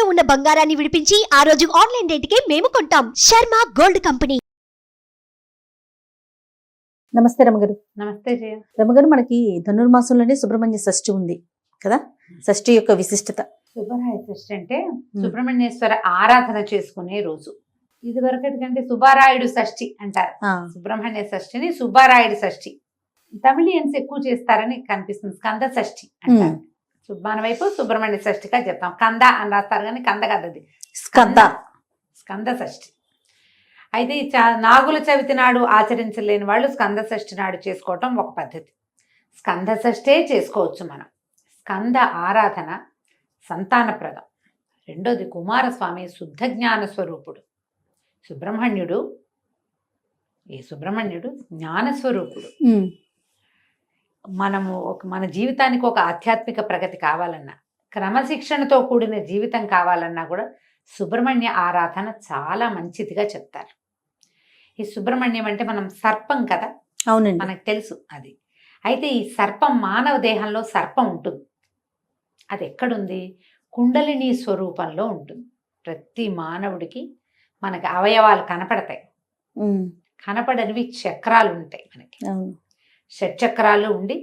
ఇంట్లో ఉన్న బంగారాన్ని విడిపించి ఆ రోజు ఆన్లైన్ రేటుకే మేము కొంటాం. Sharma gold company. నమస్తే రమగారు. నమస్తే జయ. రమగారు, మనకి ధనుర్మాసంలోనే సుబ్రహ్మణ్య షష్ఠి ఉంది కదా, షష్ఠి యొక్క విశిష్టత. సుబ్రహ్మణ్య షష్ఠి అంటే సుబ్రహ్మణ్యేశ్వర ఆరాధన చేసుకునే రోజు. ఇది వరకటి కంటే సుబ్బారాయుడు షష్ఠి అంటారు. సుబ్రహ్మణ్య షష్ఠిని సుబ్బారాయుడు షష్ఠి. తమిళియన్స్ ఎక్కువ చేస్తారని కనిపిస్తుంది. స్కంద షష్ఠి అంటారు. మన వైపు సుబ్రహ్మణ్య షష్ఠిగా చెప్తాం. కంద అని రాస్తారు కానీ కంద కాదు, అది స్కంద షష్ఠి. అయితే ఈ నాగుల చవితి నాడు ఆచరించలేని వాళ్ళు స్కంద షష్ఠి నాడు చేసుకోవటం ఒక పద్ధతి. స్కంద షష్ఠే చేసుకోవచ్చు మనం. స్కంద ఆరాధన సంతానప్రదం. రెండోది, కుమారస్వామి శుద్ధ జ్ఞాన స్వరూపుడు. సుబ్రహ్మణ్యుడు జ్ఞానస్వరూపుడు. మనము మన జీవితానికి ఒక ఆధ్యాత్మిక ప్రగతి కావాలన్నా, క్రమశిక్షణతో కూడిన జీవితం కావాలన్నా కూడా సుబ్రహ్మణ్య ఆరాధన చాలా మంచిదిగా చెప్తారు. ఈ సుబ్రహ్మణ్యం అంటే మనం సర్పం కదా, అవునండి, మనకు తెలుసు అది. అయితే ఈ సర్పం, మానవ దేహంలో సర్పం ఉంటుంది. అది ఎక్కడుంది? కుండలిని స్వరూపంలో ఉంటుంది. ప్రతి మానవుడికి మనకి అవయవాలు కనపడతాయి. కనపడనివి చక్రాలు ఉంటాయి మనకి. షట్చక్రాలు ఉండి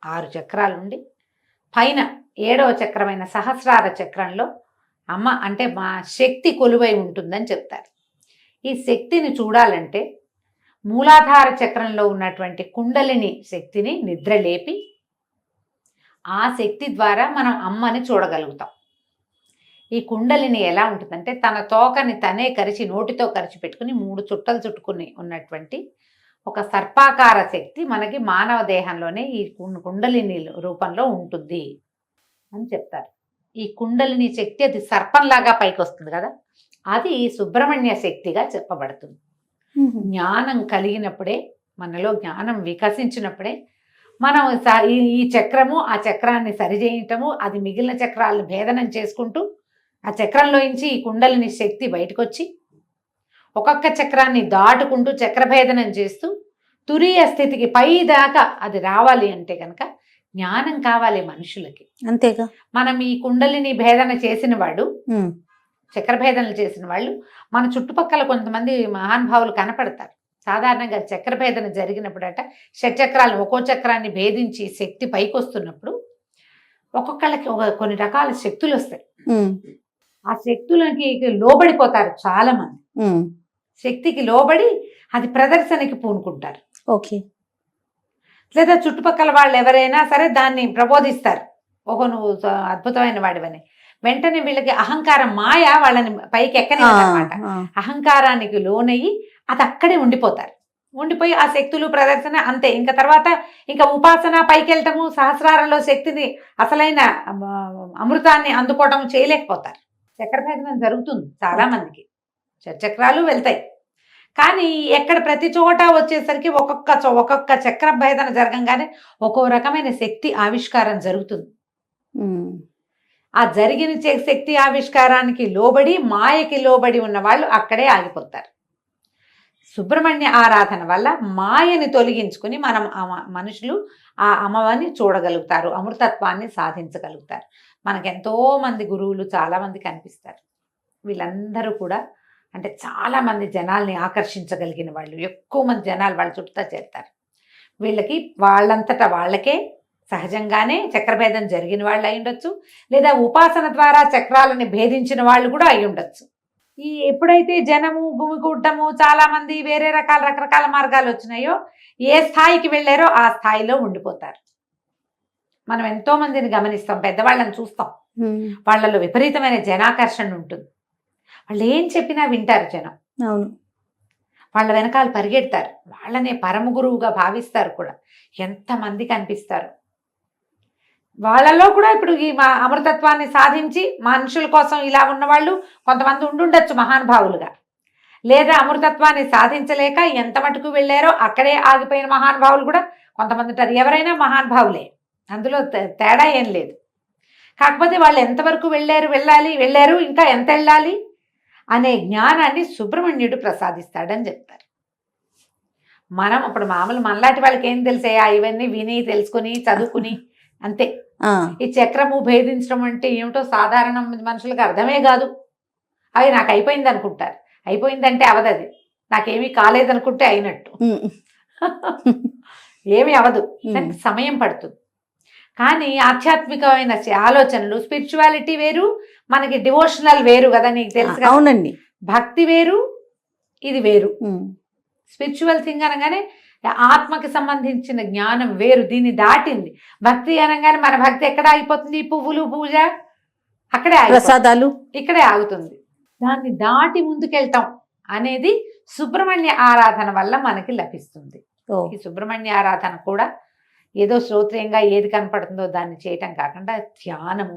6 చక్రాలు ఉండి పైన 7వ చక్రమైన సహస్రార చక్రంలో అమ్మ అంటే మా శక్తి కొలువై ఉంటుందని చెప్తారు. ఈ శక్తిని చూడాలంటే మూలాధార చక్రంలో ఉన్నటువంటి కుండలిని శక్తిని నిద్రలేపి ఆ శక్తి ద్వారా మనం అమ్మని చూడగలుగుతాం. ఈ కుండలిని ఎలా ఉంటుందంటే తన తోకని తనే కరిచి, నోటితో కరిచి పెట్టుకుని 3 చుట్టలు చుట్టుకుని ఉన్నటువంటి ఒక సర్పాకార శక్తి మనకి మానవ దేహంలోనే ఈ కుండలిని రూపంలో ఉంటుంది అని చెప్తారు. ఈ కుండలిని శక్తి అది సర్పంలాగా పైకి వస్తుంది కదా, అది సుబ్రహ్మణ్య శక్తిగా చెప్పబడుతుంది. జ్ఞానం కలిగినప్పుడే, మనలో జ్ఞానం వికసించినప్పుడే మనం ఈ చక్రము ఆ చక్రాన్ని సరిచేయటము, అది మిగిలిన చక్రాలను భేదనం చేసుకుంటూ ఆ చక్రంలోంచి ఈ కుండలిని శక్తి బయటకు వచ్చి ఒక్కొక్క చక్రాన్ని దాటుకుంటూ చక్రభేదనం చేస్తూ తురీయ స్థితికి పై దాకా అది రావాలి అంటే కనుక జ్ఞానం కావాలి మనుషులకి. అంతేగా, మనం ఈ కుండలిని భేదన చేసిన వాడు, చక్రభేదనలు చేసిన వాళ్ళు మన చుట్టుపక్కల కొంతమంది మహానుభావులు కనపడతారు. సాధారణంగా చక్రభేదన జరిగినప్పుడట షట్చక్రాలను ఒక్కో చక్రాన్ని భేదించి శక్తి పైకి వస్తున్నప్పుడు ఒక్కొక్కళ్ళకి కొన్ని రకాల శక్తులు వస్తాయి. ఆ శక్తులకి లోబడిపోతారు చాలా మంది. శక్తికి లోబడి అది ప్రదర్శనకి పూనుకుంటారు. ఓకే, లేదా చుట్టుపక్కల వాళ్ళు ఎవరైనా సరే దాన్ని ప్రబోధిస్తారు, ఓహో నువ్వు అద్భుతమైన వాడివని. వెంటనే వీళ్ళకి అహంకారం, మాయ వాళ్ళని పైకి ఎక్కనివ్వదన్నమాట. అహంకారానికి లోనయ్యి అది అక్కడే ఉండిపోతారు. ఉండిపోయి ఆ శక్తులు ప్రదర్శన అంతే. ఇంకా తర్వాత ఇంకా ఉపాసన, పైకి వెళ్ళటము, సహస్రారంలో శక్తిని అసలైన అమృతాన్ని అందుకోవటం చేయలేకపోతారు. చక్రభేదనం జరుగుతుంది చాలా మందికి, చక్రాలు వెళ్తాయి. కానీ ఎక్కడ ప్రతి చోట వచ్చేసరికి ఒక్కొక్క చక్ర భేదన జరగంగానే ఒక్కో రకమైన శక్తి ఆవిష్కారం జరుగుతుంది. ఆ జరిగిన శక్తి ఆవిష్కారానికి లోబడి, మాయకి లోబడి ఉన్న వాళ్ళు అక్కడే ఆగిపోతారు. సుబ్రహ్మణ్య ఆరాధన వల్ల మాయని తొలగించుకుని మనుషులు ఆ అమ్మవారిని చూడగలుగుతారు, అమృతత్వాన్ని సాధించగలుగుతారు. మనకెంతో మంది గురువులు చాలామంది కనిపిస్తారు. వీళ్ళందరూ కూడా అంటే చాలామంది జనాల్ని ఆకర్షించగలిగిన వాళ్ళు, ఎక్కువ మంది జనాలు వాళ్ళ చుట్టూ చేస్తారు. వీళ్ళకి వాళ్ళంతటా వాళ్ళకే సహజంగానే చక్రభేదం జరిగిన వాళ్ళు అయి ఉండొచ్చు, లేదా ఉపాసన ద్వారా చక్రాలని భేదించిన వాళ్ళు కూడా అయి ఉండొచ్చు. ఎప్పుడైతే జనము గుమికూడటము, చాలామంది వేరే రకరకాల మార్గాలు వచ్చినాయో, ఏ స్థాయికి వెళ్ళారో ఆ స్థాయిలో ఉండిపోతారు. మనం ఎంతో మందిని గమనిస్తాం, పెద్దవాళ్ళని చూస్తాం, వాళ్ళలో విపరీతమైన జనాకర్షణ ఉంటుంది. వాళ్ళు ఏం చెప్పినా వింటారు జనం. అవును, వాళ్ళ వెనకాల పరిగెడతారు, వాళ్ళనే పరమ గురువుగా భావిస్తారు కూడా. ఎంతమంది కనిపిస్తారు వాళ్ళలో కూడా. ఇప్పుడు ఈ అమృతత్వాన్ని సాధించి మనుషుల కోసం ఇలా ఉన్నవాళ్ళు కొంతమంది ఉండుండొచ్చు మహానుభావులుగా, లేదా అమృతత్వాన్ని సాధించలేక ఎంత మటుకు వెళ్ళారో అక్కడే ఆగిపోయిన మహానుభావులు కూడా కొంతమంది ఉంటారు. ఎవరైనా మహానుభావులే, అందులో తేడా ఏం లేదు. కాకపోతే వాళ్ళు ఎంతవరకు వెళ్ళారు, ఇంకా ఎంత వెళ్ళాలి అనే జ్ఞానాన్ని సుబ్రహ్మణ్యుడు ప్రసాదిస్తాడని చెప్తారు. మనం ఇప్పుడు మామూలు మనలాంటి వాళ్ళకి ఏం తెలిసాయా, ఇవన్నీ విని తెలుసుకుని చదువుకుని అంతే. ఈ చక్రము భేదించడం అంటే ఏమిటో సాధారణ మనుషులకు అర్థమే కాదు. అవి నాకు అయిపోయింది అనుకుంటారు. అయిపోయిందంటే అవదది. నాకేమీ కాలేదనుకుంటే అయినట్టు. ఏమీ అవదు, దానికి సమయం పడుతుంది. కానీ ఆధ్యాత్మికమైన ఆలోచనలు, స్పిరిచువాలిటీ వేరు, మనకి డివోషనల్ వేరు కదా, నీకు తెలుసు కదా. అవునండి. భక్తి వేరు, ఇది వేరు. స్పిరిచువల్ థింగ్ అనగానే ఆత్మకి సంబంధించిన జ్ఞానం వేరు, దీన్ని దాటింది. భక్తి అనగానే మన భక్తి ఎక్కడ ఆగిపోతుంది? ఈ పువ్వులు, పూజ అక్కడే ప్రసాదాలు ఇక్కడే ఆగుతుంది. దాన్ని దాటి ముందుకెళ్తాం అనేది సుబ్రహ్మణ్య ఆరాధన వల్ల మనకి లభిస్తుంది. ఈ సుబ్రహ్మణ్య ఆరాధన కూడా ఏదో శ్రోత్రియంగా ఏది కనపడుతుందో దాన్ని చేయటం కాకుండా ధ్యానము,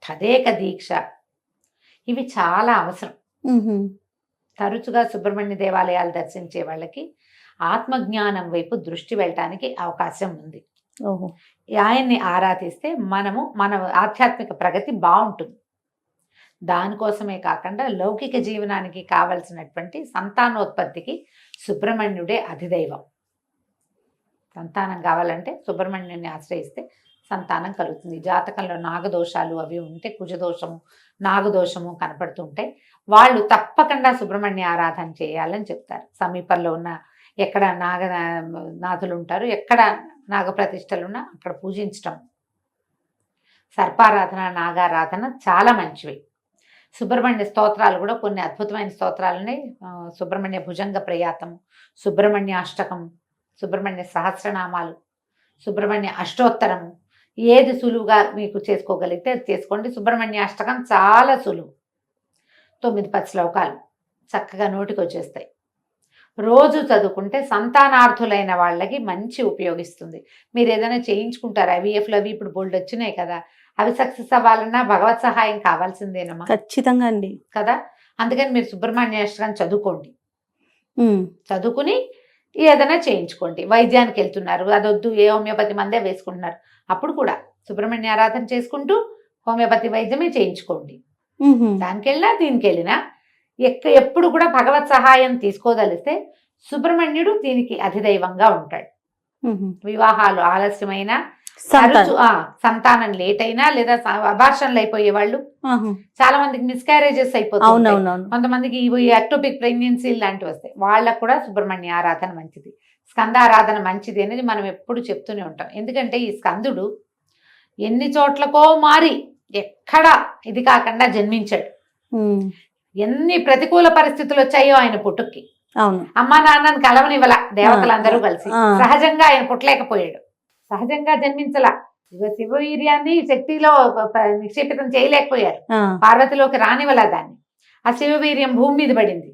తదేక దీక్ష, ఇవి చాలా అవసరం. తరచుగా సుబ్రహ్మణ్య దేవాలయాలు దర్శించే వాళ్ళకి ఆత్మజ్ఞానం వైపు దృష్టి వెళ్ళటానికి అవకాశం ఉంది. ఆయన్ని ఆరాధిస్తే మన ఆధ్యాత్మిక ప్రగతి బాగుంటుంది. దానికోసమే కాకుండా లౌకిక జీవనానికి కావలసినటువంటి సంతానోత్పత్తికి సుబ్రహ్మణ్యుడే అధిదైవం. సంతానం కావాలంటే సుబ్రహ్మణ్యుని ఆశ్రయిస్తే సంతానం కలుగుతుంది. జాతకంలో నాగదోషాలు అవి ఉంటే, కుజదోషము, నాగదోషము కనపడుతుంటాయి, వాళ్ళు తప్పకుండా సుబ్రహ్మణ్య ఆరాధన చేయాలని చెప్తారు. సమీపంలో ఉన్న ఎక్కడ నాగనాథులు ఉంటారు, ఎక్కడ నాగప్రతిష్టలున్నా అక్కడ పూజించటం. సర్పారాధన, నాగారాధన చాలా మంచివి. సుబ్రహ్మణ్య స్తోత్రాలు కూడా కొన్ని అద్భుతమైన స్తోత్రాలు ఉన్నాయి. సుబ్రహ్మణ్య భుజంగ ప్రయాతము, సుబ్రహ్మణ్య అష్టకం, సుబ్రహ్మణ్య సహస్రనామాలు, సుబ్రహ్మణ్య అష్టోత్తరము, ఏది సులువుగా మీకు చేసుకోగలిగితే అది చేసుకోండి. సుబ్రహ్మణ్య అష్టకం చాలా సులువు, 9-10 శ్లోకాలు చక్కగా నోటికి వచ్చేస్తాయి. రోజు చదువుకుంటే సంతానార్థులైన వాళ్ళకి మంచి ఉపయోగిస్తుంది. మీరు ఏదైనా చేయించుకుంటారు, IVFలు అవి ఇప్పుడు బోల్డ్ వచ్చినాయి కదా, అవి సక్సెస్ అవ్వాలన్నా భగవత్ సహాయం కావాల్సిందేనమ్మా. ఖచ్చితంగా అండి కదా, అందుకని మీరు సుబ్రహ్మణ్య అష్టకం చదువుకోండి. చదువుకుని ఏదైనా చేయించుకోండి. వైద్యానికి వెళ్తున్నారు, అదొద్దు, ఏ హోమియోపతి మందే వేసుకుంటున్నారు, అప్పుడు కూడా సుబ్రహ్మణ్య ఆరాధన చేసుకుంటూ హోమియోపతి వైద్యమే చేయించుకోండి. దానికి వెళ్ళినా దీనికి వెళ్ళినా ఎప్పుడు కూడా భగవత్ సహాయం తీసుకోదలిస్తే సుబ్రహ్మణ్యుడు దీనికి అధిదైవంగా ఉంటాడు. వివాహాలు ఆలస్యమైన, సంతానం లేట్ అయినా, లేదా అబార్షన్లు అయిపోయే వాళ్ళు చాలా మందికి, మిస్క్యారేజెస్ అయిపోతుంది, కొంతమందికి ఎక్టోపిక్ ప్రెగ్నెన్సీ లాంటివి వస్తాయి, వాళ్ళకు కూడా సుబ్రహ్మణ్య ఆరాధన మంచిది, స్కందారాధన మంచిది అనేది మనం ఎప్పుడు చెప్తూనే ఉంటాం. ఎందుకంటే ఈ స్కందుడు ఎన్ని చోట్లకో మారి ఎక్కడ ఇది కాకుండా జన్మించాడు. ఎన్ని ప్రతికూల పరిస్థితులు వచ్చాయో ఆయన పుట్టుక్కి, అమ్మా నాన్నని కలవనివ్వల దేవతలందరూ కలిసి, సహజంగా ఆయన పుట్టలేకపోయాడు, సహజంగా జన్మించలా. శివవీర్యాన్ని శక్తిలో నిక్షేపితం చేయలేకపోయారు, పార్వతిలోకి రానివ్వలా దాన్ని. ఆ శివవీర్యం భూమి మీద పడింది,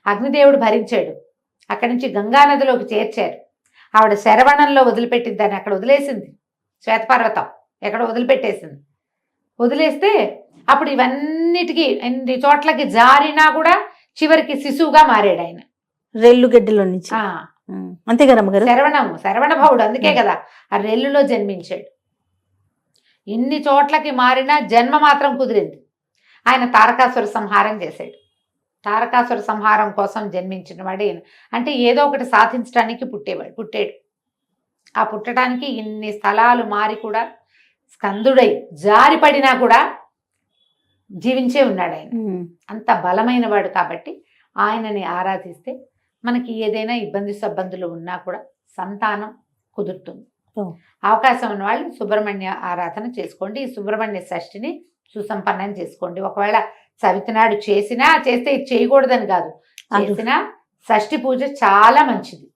అగ్నిదేవుడు భరించాడు, అక్కడి నుంచి గంగానదిలోకి చేర్చారు. ఆవిడ శరవణంలో వదిలిపెట్టింది, దాన్ని అక్కడ వదిలేసింది, శ్వేతపర్వతం ఎక్కడ వదిలిపెట్టేసింది. వదిలేస్తే అప్పుడు ఇవన్నిటికీ ఎన్ని చోట్లకి జారినా కూడా చివరికి శిశువుగా మారాడు ఆయన, రెల్లుగడ్డలో నుంచి. అంతే కదా అమ్మగారు, శరవణ భవుడు, అందుకే కదా ఆ రెల్లులో జన్మించాడు. ఇన్ని చోట్లకి మారినా జన్మ మాత్రం కుదిరింది. ఆయన తారకాసుర సంహారం చేశాడు. తారకాసుర సంహారం కోసం జన్మించిన వాడు ఈయన. అంటే ఏదో ఒకటి సాధించడానికి పుట్టాడు. ఆ పుట్టడానికి ఇన్ని స్థలాలు మారి కూడా స్కందుడై జారిపడినా కూడా జీవించే ఉన్నాడు ఆయన. అంత బలమైన వాడు కాబట్టి ఆయనని ఆరాధిస్తే మనకి ఏదైనా ఇబ్బందులు ఉన్నా కూడా సంతానం కుదురుతుంది. అవకాశం ఉన్న వాళ్ళు సుబ్రహ్మణ్య ఆరాధన చేసుకోండి. ఈ సుబ్రహ్మణ్య షష్ఠిని సుసంపన్నం చేసుకోండి. ఒకవేళ చవితి నాడు చేస్తే ఇది చేయకూడదని కాదు, చేసినా షష్ఠి పూజ చాలా మంచిది.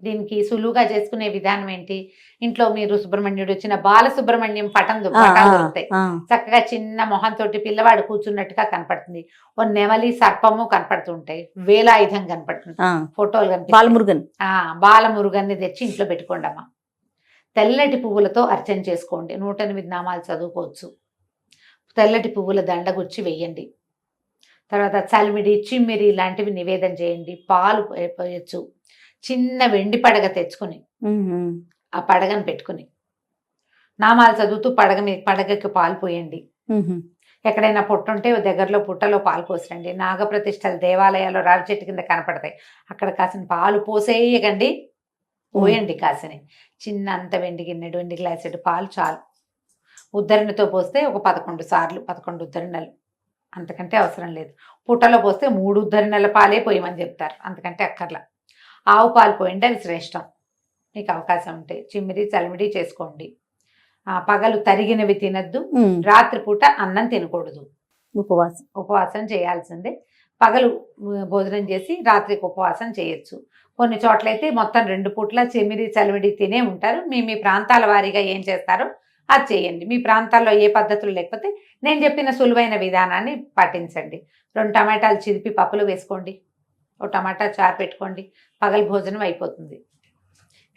దీనికి సులువుగా చేసుకునే విధానం ఏంటి, ఇంట్లో మీరు సుబ్రహ్మణ్యుడు వచ్చిన బాలసుబ్రహ్మణ్యం పటాలు దొరుకుతాయి, చక్కగా చిన్న మొహంతో పిల్లవాడు కూర్చున్నట్టుగా కనపడుతుంది, ఓ నెమలి సర్పము కనపడుతుంటాయి, వేలాయుధం కనపడుతుంది, ఫోటోలు కనిపిస్తాయి. బాలమురుగన్ని తెచ్చి ఇంట్లో పెట్టుకోండి అమ్మా. తెల్లటి పువ్వులతో అర్చన చేసుకోండి. 108 నామాలు చదువుకోవచ్చు. తెల్లటి పువ్వుల దండ గుచ్చి వెయ్యండి. తర్వాత చలిమిడి, చిమ్మిరి లాంటివి నివేదన చేయండి. పాలు పోయచ్చు. చిన్న వెండి పడగ తెచ్చుకుని ఆ పడగను పెట్టుకుని నామాలు చదువుతూ పడగకి పాలు పోయండి. ఎక్కడైనా పుట్ట ఉంటే దగ్గరలో పుట్టలో పాలు పోసరండి. నాగప్రతిష్టలు దేవాలయాల్లో రావి చెట్టు కింద కనపడతాయి, అక్కడ కాసిన పాలు పోసేయకండి, పోయండి కాసిని. చిన్న అంత వెండి గిన్నెడు వెండి గ్లాసెడు పాలు చాలు. ఉద్ధరణతో పోస్తే ఒక 11 సార్లు 11 ఉద్ధరణలు, అంతకంటే అవసరం లేదు. పుట్టలో పోస్తే 3 ఉద్ధరణల పాలే పోయమని చెప్తారు, అంతకంటే అక్కర్లా. ఆవు పాలు పోయండి, అవి శ్రేష్టం. మీకు అవకాశం ఉంటే చిమ్మిరి చలిమిడి చేసుకోండి. పగలు తరిగినవి తినద్దు, రాత్రిపూట అన్నం తినకూడదు, ఉపవాసం చేయాల్సిందే. పగలు భోజనం చేసి రాత్రికి ఉపవాసం చేయొచ్చు. కొన్ని చోట్లయితే మొత్తం 2 పూట్ల చిమ్మిరి చలిమిడి తినే ఉంటారు. మీ ప్రాంతాల వారీగా ఏం చేస్తారో అది చేయండి. మీ ప్రాంతాల్లో ఏ పద్ధతులు లేకపోతే నేను చెప్పిన సులువైన విధానాన్ని పాటించండి. 2 టమాటాలు చిరిపి పప్పులు వేసుకోండి, ఒక టమాటా చారు పెట్టుకోండి, పగలు భోజనం అయిపోతుంది.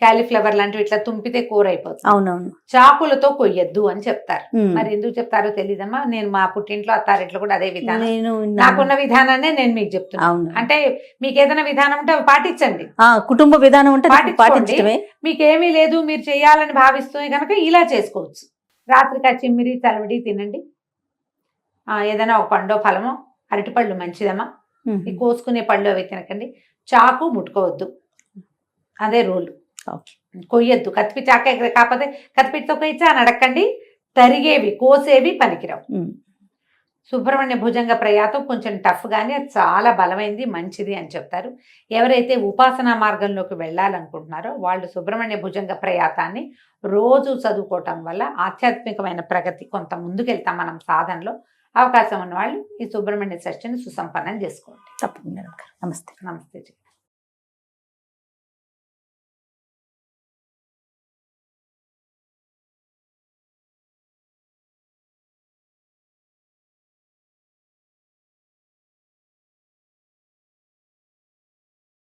క్యాలీఫ్లవర్ లాంటివి ఇట్లా తుంపితే కూర అయిపోతుంది. అవునవును. చాకులతో కొయ్యొద్దు అని చెప్తారు. మరి ఎందుకు చెప్తారో తెలీదమ్మా. నేను మా పుట్టింట్లో అత్తారింట్లో కూడా అదే విధానం, నాకున్న విధానాన్ని నేను మీకు చెప్తున్నాను. అంటే మీకు ఏదైనా విధానం ఉంటే అవి పాటించండి. కుటుంబ విధానం ఉంటే పాటించడమే. మీకేమీ లేదు మీరు చేయాలని భావిస్తూ కనుక ఇలా చేసుకోవచ్చు. రాత్రికి ఆ చిమ్మిరి చలివిడి తినండి. ఏదైనా ఒక పండో ఫలమో, అరటిపళ్ళు మంచిదమ్మా. ఈ కోసుకునే పళ్ళు అవి తినకండి. చాకు ముట్టుకోవద్దు, అదే రూల్. కొయ్యొద్దు, కత్తిపి చాక కాకపోతే కత్తిపిటితో కొయ్యచ్చా అని అడగండి. తరిగేవి కోసేవి పనికిరావు. సుబ్రహ్మణ్య భుజంగ ప్రయాతం కొంచెం టఫ్ కానీ అది చాలా బలమైంది, మంచిది అని చెప్తారు. ఎవరైతే ఉపాసనా మార్గంలోకి వెళ్ళాలనుకుంటున్నారో వాళ్ళు సుబ్రహ్మణ్య భుజంగ ప్రయాతాన్ని రోజు చదువుకోవటం వల్ల ఆధ్యాత్మికమైన ప్రగతి కొంత ముందుకెళ్తాం మనం సాధనలో. అవకాశం ఉన్న వాళ్ళు ఈ సుబ్రహ్మణ్య షష్ఠిని సుసంపన్నం చేసుకోండి. తప్పకుండా. నమస్తే. నమస్తే.